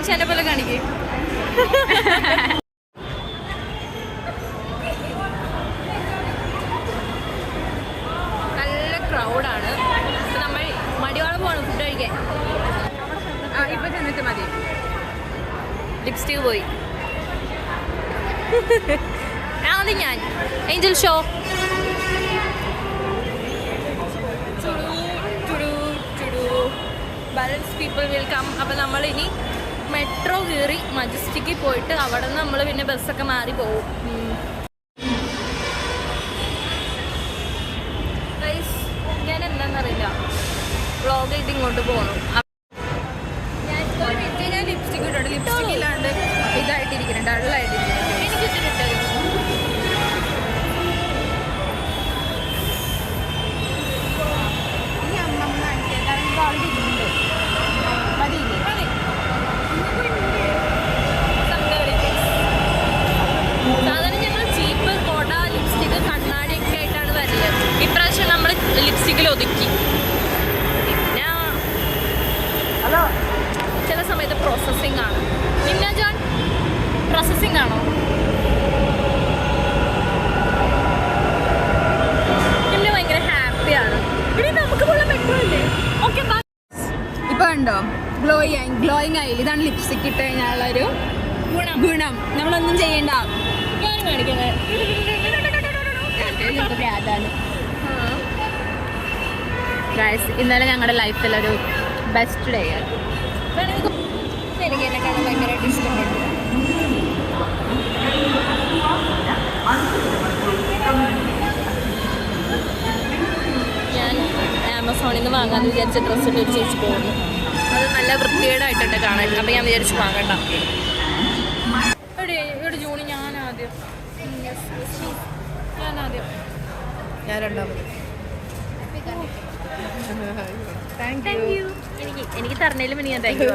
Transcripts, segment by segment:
അച്ഛനെ പോലെ കാണിക്കേ. നല്ല ക്രൗഡാണ്. ഇപ്പം നമ്മൾ മടിവാളം പോകണം ഫുഡ് കഴിക്കാൻ. ഇപ്പൊ ചെന്നിട്ട് മതി. ലിപ്സ്റ്റിക് പോയി. അത് ഞാൻ angel show balance people will come. അപ്പം നമ്മളിനി മെട്രോ കയറി മജസ്റ്റിക്കിൽ പോയിട്ട് അവിടെ നിന്ന് നമ്മൾ പിന്നെ ബസ്സൊക്കെ മാറി പോകും. ഞാൻ എന്താണെന്നറിയില്ല, വ്ളോഗ് ആയിട്ട് ഇങ്ങോട്ട് പോകണം. ഞാൻ ലിപ്സ്റ്റിക് ഇട്ടുണ്ട്. ലിപ്സ്റ്റിക് ഇല്ലാണ്ട് ഇതായിട്ടിരിക്കുന്നുണ്ട്, ഡള്ളായിട്ടിരിക്കുന്നുണ്ട്. എനിക്ക് ഇച്ചിരി ഇട്ടായിരുന്നു. സാധാരണ ഞങ്ങൾ ചീപ്പ് കൊട, ലിപ്സ്റ്റിക്, കണ്ണാടിയൊക്കെ ആയിട്ടാണ് വരുന്നത്. ഇപ്രാവശ്യം നമ്മൾ ലിപ്സ്റ്റിക്കിൽ ഒതുക്കി. പിന്നെ ചില സമയത്ത് പ്രോസസ്സിംഗ് ആണ്. നിന്ന ജോൺ പ്രോസസ്സിംഗ് ആണോ? നിന്നെ ഭയങ്കര ഹാപ്പിയാണ്. ഇനി നമുക്ക് പോലെ പറ്റുമല്ലേ? ഓക്കെ ഇപ്പൊ കണ്ടോ, ഗ്ലോയിങ് ആയില്ല. ഇതാണ് ലിപ്സ്റ്റിക് ഇട്ട് കഴിഞ്ഞാലൊരു ഗുണം. നമ്മളൊന്നും ചെയ്യണ്ട. ഞാൻ കാണിക്കുന്നത് ഇന്നലെ ഞങ്ങളുടെ ലൈഫിലൊരു ബെസ്റ്റ് ഡേ ആണ്. എനിക്ക് എന്നെ കാണാൻ ഭയങ്കരമായിട്ട് ഇഷ്ടപ്പെട്ടു. ഞാൻ ആമസോണിൽ നിന്ന് വാങ്ങാമെന്ന് വിചാരിച്ച ഡ്രസ്സ് ഇട്ട് ചേച്ചി പോകുന്നു. അത് നല്ല വൃത്തികേടായിട്ടുണ്ട് കാണാൻ. അപ്പം ഞാൻ വിചാരിച്ചു വാങ്ങണ്ട. ഇവിടെ ജൂണി ഞാനാദ്യം ഞാൻ രണ്ടാമത്. എനിക്ക് തരണേലും പിന്നെ ഞാൻ thank you.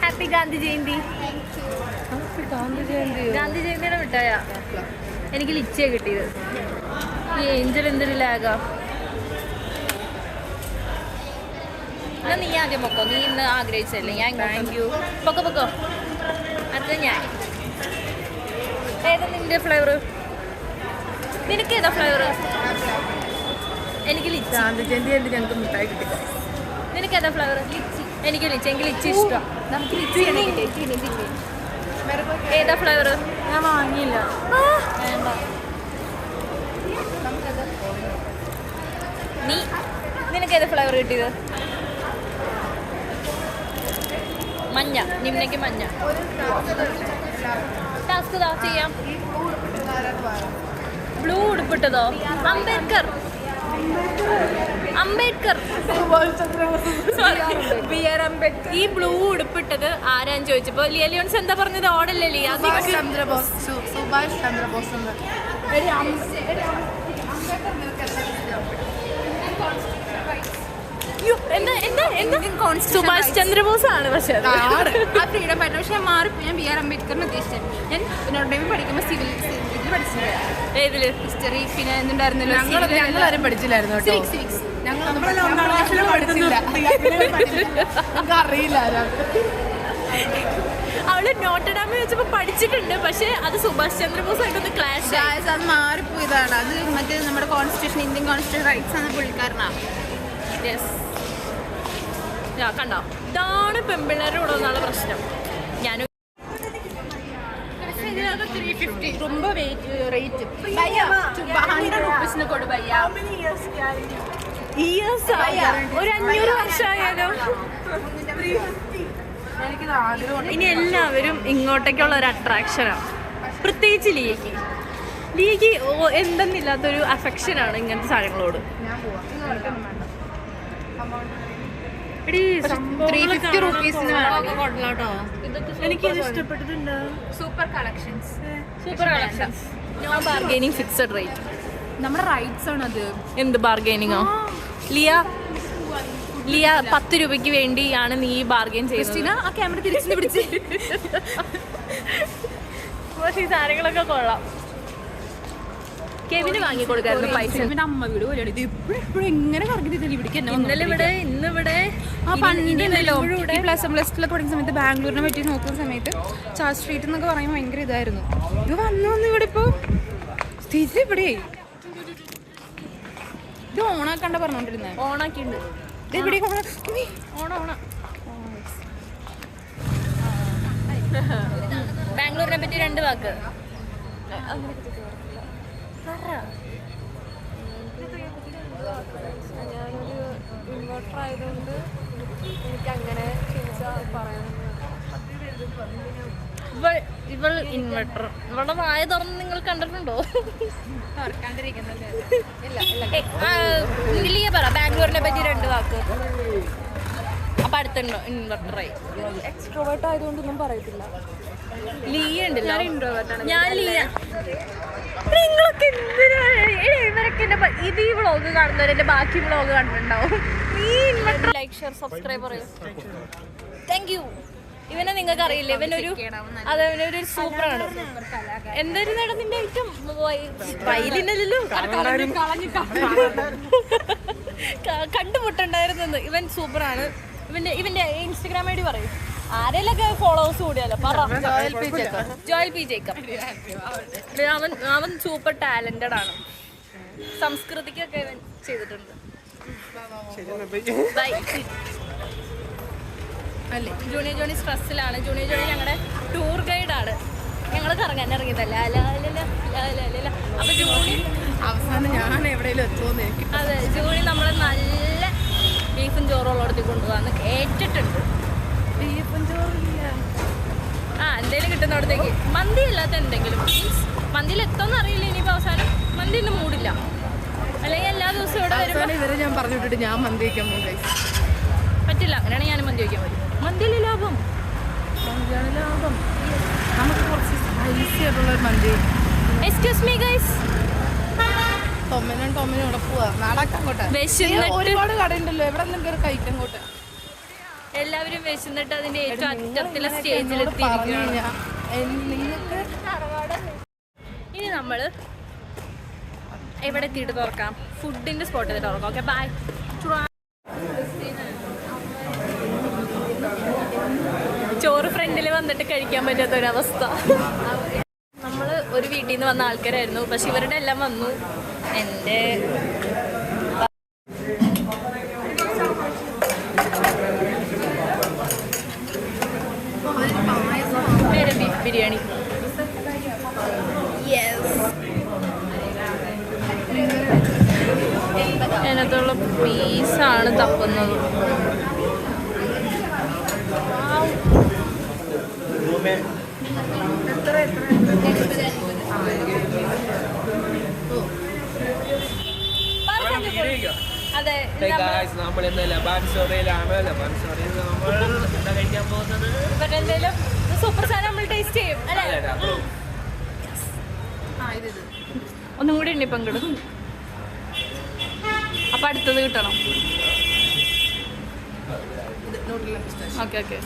Happy Gandhi Jayanti. Gandhi ജയന്തിയുടെ മിഠായ എനിക്ക് ലിച്ചിയാണ് കിട്ടിയത്. ഈ ഏഞ്ചൽ എന്തൊരു ലാഗാ. എന്നാൽ നീ ആദ്യം പൊക്കോ, നീ ഇന്ന് ആഗ്രഹിച്ചല്ലേ. ഞാൻ താങ്ക് യു. പൊക്കോ. അടുത്ത ഞാൻ. ഏതാ നിന്റെ ഫ്ലേവർ? നിനക്ക് ഏതാ ഫ്ലേവർ? എനിക്ക് ലിച്ചി. ഗാന്ധി ജയന്തി ആയിട്ട് ഞങ്ങൾക്ക് മിഠായി കിട്ടി. നിനക്ക് ഏതാ ഫ്ലേവർ? ലിച്ചി. എനിക്ക് ലിച്ചി. എനിക്ക് ലിച്ചി ഇഷ്ടം. നമുക്ക് ലിച്ചി ഏതാ ഫ്ലേവർ? ഞാൻ വാങ്ങിയില്ല. വേണ്ട. നിനക്ക് ഏതാ ഫ്ലേവർ കിട്ടിയത്? മഞ്ഞ. നിമ്നയ്ക്ക് മഞ്ഞ. ടാസ്ക് ചെയ്യാം. ബ്ലൂ ഉടുപ്പിട്ടതോ? അംബേദ്കർ. ഈ ബ്ലൂ ഉടുപ്പിട്ടത് ആരാന്ന് ചോദിച്ചപ്പോ ലിയോൺസ് എന്താ പറഞ്ഞത്? ഓടല്ലേ ലിയ? സുഭാഷ് ചന്ദ്രബോസ്. സുഭാഷ് ചന്ദ്രബോസ് ആണ്. പക്ഷെ ഫ്രീഡം ഫൈറ്റർ. പക്ഷെ മാറി ഞാൻ ബി ആർ അംബേദ്കറിനെ ഉദ്ദേശിച്ചത്. ഞാൻ നോട്ട് പഠിക്കുമ്പോൾ സിവിൽ ഇതിൽ പഠിച്ചില്ല. ഏതില്? ഹിസ്റ്ററി. പിന്നെ എന്തുണ്ടായിരുന്നല്ലോ, ഞങ്ങളാരും പഠിച്ചില്ലായിരുന്നു കേട്ടോ. സിവിക്സ്. അറിയില്ല. അവള് നോട്ടഡാമിൽ വെച്ചപ്പോ പഠിച്ചിട്ടുണ്ട്. പക്ഷെ അത് സുഭാഷ് ചന്ദ്രബോസ് ആയിട്ടൊന്ന് ക്ലാഷ്. അത് മാറിപ്പോയതാണ്. അത് മറ്റേ നമ്മുടെ കോൺസ്റ്റിറ്റ്യൂഷൻ, ഇന്ത്യൻ കോൺസ്റ്റിറ്റ്യൂഷൻ റൈറ്റ്സ് ആണ് പുള്ളിക്കാരനാണ്. കണ്ടോ, ഇതാണ് പെൺപിള്ളേരുടെ കൂടെ വന്നുള്ള പ്രശ്നം. ഞാൻ ரொம்ப റേറ്റ് 100 rupees കൊടു ഭയ്യ. ഒരു 500 വർഷമായാലോ. ഇനി എല്ലാവരും ഇങ്ങോട്ടേക്കുള്ള ഒരു അട്രാക്ഷനാണ്. പ്രത്യേകിച്ച് ലിയക്ക് എന്തെന്നില്ലാത്തൊരു അഫെക്ഷനാണ് ഇങ്ങനത്തെ സാധനങ്ങളോട്. എനിക്ക് ഇഷ്ടപ്പെട്ടിട്ടുണ്ട്. Super collections. ഞാൻ ബാർഗൈനിങ് ഫിക്സഡ് റേറ്റ്. നമ്മുടെ റൈറ്റ്സ് ആണത്. എന്ത് ബാർഗൈനിങ്ങോ? ലിയ 10 രൂപയ്ക്ക് വേണ്ടിയാണ് നീ ബാർഗൈൻ ചെയ്യുന്നത്. ആ ക്യാമറ തിരിച്ചു പിടിച്ച്. പക്ഷേ ഈ സാധനങ്ങളൊക്കെ കൊള്ളാം. കെവിന് വാങ്ങി കൊടുക്കായിരുന്നു പൈസ. പിന്നെ അമ്മ വീട് പോലെയാണ് ഇത് എപ്പോഴും എങ്ങനെ കറങ്ങിട്ട് ഇവിടേക്ക് ഇന്നിവിടെ പണ്ടുണ്ടല്ലോ ഈ +1 പഠിക്കുന്ന സമയത്ത് ബാംഗ്ലൂരിനെ പറ്റി നോക്കുന്ന സമയത്ത് ചാർജ് സ്ട്രീറ്റ് എന്നൊക്കെ പറയുമ്പോൾ ഭയങ്കര ഇതായിരുന്നു. ഇത് വന്നു ഇവിടെ ഇപ്പോൾ സ്ഥിതി ഇവിടെ ഇത് ഓണാക്കണ്ട പറഞ്ഞോണ്ടിരുന്നത്. ഓണാക്കിണ്ട്. ഇത് ഇവിടെ ബാംഗ്ലൂരിനെ പറ്റി 2 വാക്ക്. ഇൻവെർട്ടർ ആയതുകൊണ്ട് എനിക്ക് അങ്ങനെ ഇവൾ ഇൻവെർട്ടർ. ഇവളുടെ വായ തുറന്ന് നിങ്ങൾ കണ്ടിട്ടുണ്ടോ? ലിയ പറ ബാംഗ്ലൂരിനെ പറ്റി 2 വാക്ക്. അപ്പൊ അടുത്തുണ്ടോ ഇൻവെർട്ടറായി? എക്സ്ട്രോവേർട്ട് ആയതുകൊണ്ടൊന്നും പറയത്തില്ല. ലിയ ഉണ്ടല്ലോ. ഇൻട്രോവേർട്ടാണ്. ഞാൻ ലിയ. നിങ്ങളൊക്കെ ഇവരൊക്കെ ഇത് ഈ വ്ളോഗ് കാണുന്നവരെ ബാക്കി വ്ളോഗ് കണ്ടിട്ടുണ്ടാവും. ഈ ഇൻവെർട്ടർ ലൈക്ക് ഷെയർ സബ്സ്ക്രൈബ് പറയൂ. Thank you. ഇവനെ നിങ്ങൾക്ക് അറിയില്ല, ഇവനൊരു അതവനൊരു സൂപ്പറാണ്. എന്തൊരു നേടം നിന്റെ ഐറ്റം വയലിനല്ലോ കണ്ടുമുട്ടുണ്ടായിരുന്നത്. ഇവൻ സൂപ്പറാണ്. ഇവന്റെ ഇൻസ്റ്റഗ്രാം ഐഡി പറയും. ആരെയൊക്കെ ഫോളോവേഴ്സ് കൂടിയല്ലോ പറ. Joel P Jacob. അവൻ സൂപ്പർ ടാലന്റഡ് ആണ്. സംസ്കൃതിക്കൊക്കെ ഇവൻ ചെയ്തിട്ടുണ്ട്. അല്ലേ ജൂനിയർ ജോണി സ്ട്രെസ്സിലാണ്. ജൂനിയർ ജോണി ഞങ്ങളുടെ ടൂർ ഗൈഡാണ്. ഞങ്ങൾ കറങ്ങാൻ ഇറങ്ങിയതല്ല. അപ്പൊ ജൂണി അവസാനം ഞാൻ എവിടെയെങ്കിലും എത്തുമെന്ന്. അതെ ജൂണി നമ്മളെ നല്ല ബീഫും ചോറും ഉള്ളിടത്ത് കൊണ്ടുപോകാന്ന് കേട്ടിട്ടുണ്ട്. ബീഫും ചോറില്ല. എന്തെങ്കിലും കിട്ടുന്നിടത്തേക്ക് മന്തി അല്ലാത്ത എന്തെങ്കിലും മീൻസ് മന്തിയിൽ എത്തോന്ന് അറിയില്ല. ഇനിയിപ്പോൾ അവസാനം മന്തി ഒന്നും മൂടില്ല. അല്ലെങ്കിൽ എല്ലാ ദിവസവും ഇവിടെ വരുമ്പോൾ ഇവരെ ഞാൻ പറഞ്ഞു വിട്ടിട്ട് ഞാൻ മന്തി വയ്ക്കാൻ പോകും. പറ്റില്ല. അങ്ങനെയാണ് ഞാൻ മന്തി വയ്ക്കാൻ പറ്റും. മന്തിയിൽ ലാഭം. മന്തിയാണ് ലാഭം. നമുക്ക് കുറച്ച് സ്പൈസി ആയിട്ടുള്ള മന്തി. Excuse me guys. ടൊമിനും ഇവിടെ പോവാ. നടക്കങ്ങോട്ട് ഒരുപാട് കടയുണ്ടല്ലോ. എവിടെ നിന്നും കയറി കഴിക്കങ്ങോട്ട്. എല്ലാവരും വിശന്നിട്ട് അതിന്റെ ഏറ്റവും അറ്റത്തിലെ സ്റ്റേജിലെത്തി. ഇനി നമ്മള് എവിടെ എത്തിയിട്ട് തുറക്കാം? ഫുഡിന്റെ സ്പോട്ടിൽ തുറക്കാം. Okay bye. ചോറ് ഫ്രണ്ടിൽ വന്നിട്ട് കഴിക്കാൻ പറ്റാത്തൊരവസ്ഥ. നമ്മൾ ഒരു വീട്ടിൽ നിന്ന് വന്ന ആൾക്കാരായിരുന്നു. പക്ഷെ ഇവരുടെ എല്ലാം വന്നു. എൻ്റെ ബീഫ് ബിരിയാണി. അതിനകത്തുള്ള പീസാണ് തപ്പുന്നത്. അതെ ഇവരെന്തെങ്കിലും സൂപ്പർ സാധനം നമ്മൾ ടേസ്റ്റ് ചെയ്യും അല്ലേ? ഒന്നും കൂടി ഉണ്ട് ഇപ്പം കിടും. അപ്പൊ അടുത്തത് കിട്ടണം. Okay okay.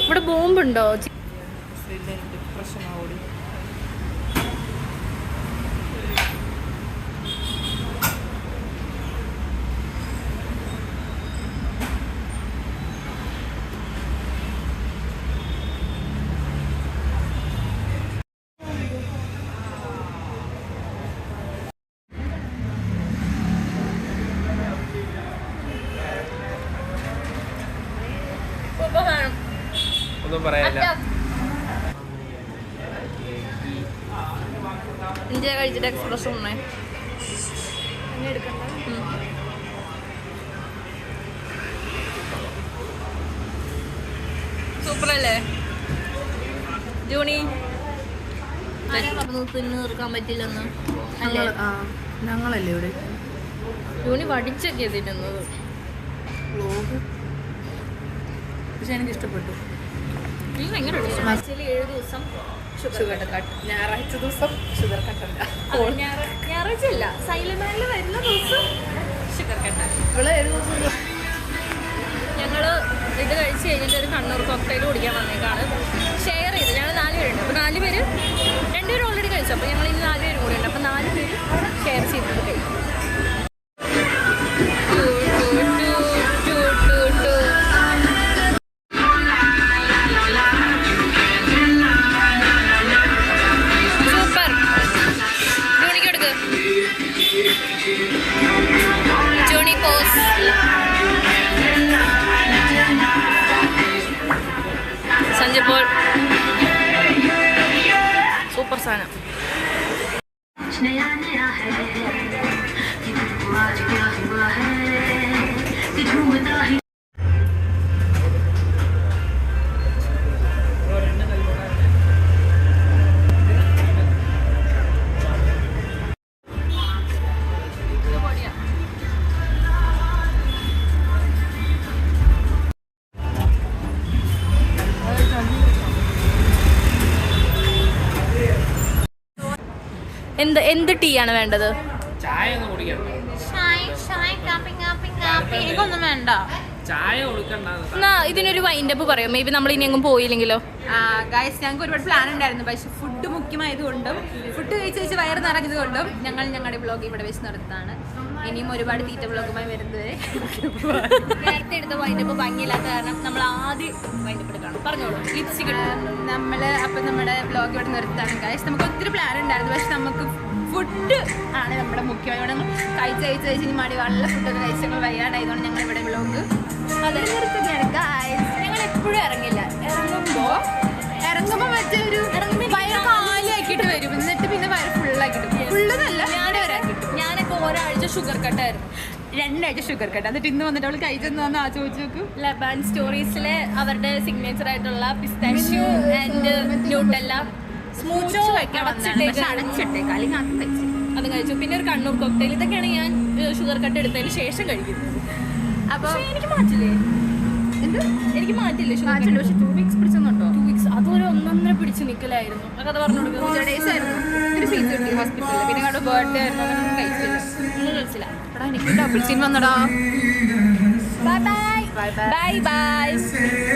ഇവിടെ ബോംബുണ്ടോ? ഒന്നും പറയാനില്ല. ഇന്ത്യ കഴിച്ചിട്ട് എക്സ്പ്രസ് ഉണ്ണേ സൂപ്പറല്ലേ ജൂണി? തിന്നു തീർക്കാൻ പറ്റില്ലെന്ന് ഞങ്ങളല്ലേ ഇവിടെ ജൂണി വടിച്ചൊക്കെ തിന്നുന്നത്. പക്ഷെ എനിക്ക് ഇഷ്ടപ്പെട്ടു. ഭയങ്കര 7 ദിവസം ഷുഗർ കട്ട്. ഞായറാഴ്ച ദിവസം ഷുഗർ കട്ടല്ല. ഞായറാഴ്ച അല്ല, സൈലമാനിൽ വരുന്ന ദിവസം ഷുഗർ കട്ട്. ഇവിടെ 7 ദിവസം. ഞങ്ങൾ ഇത് കഴിച്ച് കഴിഞ്ഞിട്ട് ഒരു കണ്ണൂർ കോക്ടെയിൽ കുടിക്കാൻ വന്നേക്കാണ്. ഷെയർ ചെയ്ത് ഞങ്ങൾ 4 പേരുണ്ട്. അപ്പോൾ 4 പേര് 2 വെച്ചു. അപ്പോൾ ഞങ്ങൾ ഇനി 4 പേരും കൂടെ ഉണ്ട്. അപ്പോൾ 4 പേര് ഷെയർ ചെയ്തിട്ട് കഴിക്കും. സൂപ്പർ. ജോണിക്ക് എടുക്ക്. Johnny pose. Sanjay Paul. Super സാധനം. എന്ത് ടീ ആണ് വേണ്ടത്? ചായ ഒന്നും കുടിക്കണ്ട. എനിക്കൊന്നും വേണ്ട. ചായ കൊടുക്കണ്ട. എന്നാ ഇതിനൊരു വൈൻഡപ്പ് പറയോ? മേ ബി നമ്മൾ ഇനി എങ്ങും പോയില്ലെങ്കിലോ? ഗൈസ്, ഞങ്ങൾക്ക് ഒരുപാട് പ്ലാൻ ഉണ്ടായിരുന്നു. പക്ഷെ ഫുഡ് മുഖ്യമായതുകൊണ്ടും ഫുഡ് കഴിച്ച് വയറ് നിറഞ്ഞതുകൊണ്ടും ഞങ്ങൾ ഞങ്ങളുടെ വ്ളോഗ് ഇവിടെ വെച്ച് നടത്താണ്. ഇനിയും ഒരുപാട് തീറ്റ വ്ളോഗുമായി വരുന്നത്. നേരത്തെ എടുത്ത വൈൻഡപ്പ് ഭംഗിയില്ലാത്ത കാരണം നമ്മൾ ആദ്യം വൈൻഡപ്പ് എടുക്കണം. പറഞ്ഞോളൂ. ലിപ്സ്റ്റിക് നമ്മുടെ വ്ളോഗ് ഇവിടെ നിർത്താണ് ഗൈസ്. നമുക്ക് ഒത്തിരി പ്ലാൻ ഉണ്ടായിരുന്നു. പക്ഷെ നമുക്ക് ഫുഡ് ആണ് നമ്മുടെ മുഖ്യമായി. നമ്മൾ കഴിച്ച് ഇനി മടി നല്ല ഫുഡൊക്കെ കഴിച്ച് ഞങ്ങൾ വയ്യാണ്ടായതുകൊണ്ട് ഞങ്ങൾ ഇവിടെ വ്ളോഗ് അതെ നിർത്തുകയാണ് ഗൈസ്. ഞങ്ങൾ എപ്പോഴും ഇറങ്ങില്ല. ഇറങ്ങുമ്പോൾ മറ്റേ ഒരു വയറ് കാലിയാക്കിയിട്ട് വരും. എന്നിട്ട് പിന്നെ വയറ് ഫുള്ളാക്കിയിട്ട് ഫുള്ളെന്നല്ല ഞാനൊക്കെ ഒരാഴ്ച ഷുഗർ കട്ടായിരുന്നു. 2 ആഴ്ച ഷുഗർ കട്ട്. എന്നിട്ട് ഇന്ന് വന്നിട്ട് അവൾ കഴിച്ചെന്ന് വന്ന് ആ ചോദിച്ചു നോക്കും. ലബാൻ സ്റ്റോറീസിലെ അവരുടെ സിഗ്നേച്ചർ ആയിട്ടുള്ള പിസ്താഷ്യോ ആൻഡ് ന്യൂട്ടെല്ല സ്മൂച്ചോ അടച്ചിട്ടേക്ക് അല്ലെങ്കിൽ അത് കഴിച്ചു. അത് കഴിച്ചു. പിന്നെ ഒരു കണ്ണൂർ കോക്ടെയിൽ. ഇതൊക്കെയാണ് ഞാൻ ഷുഗർ കട്ട് എടുത്തതിന് ശേഷം കഴിക്കുന്നത്. അപ്പോൾ എനിക്ക് മാറ്റില്ലേ? എനിക്ക് മാറ്റില്ലേ? പക്ഷെ 2 വീക്സ് പിടിച്ചെന്നുണ്ടോ? 2 വീക്സ്. അതൊരു 1.5 പിടിച്ച് നിൽക്കലായിരുന്നു. ആ കഥ പറഞ്ഞു കൊടുക്കുന്നത്. ഡേയ്സ് ആയിരുന്നു. ഒരു ഫീസ് കിട്ടി ഹോസ്പിറ്റലിൽ. പിന്നെ അവിടെ ബർത്ത്ഡേ ആയിരുന്നു. അങ്ങനെ കഴിച്ചില്ല. ഒന്നും കഴിച്ചില്ല. എടാ എനിക്ക് ഡബിൾ സീൻ വന്നടാ. Bye bye bye by.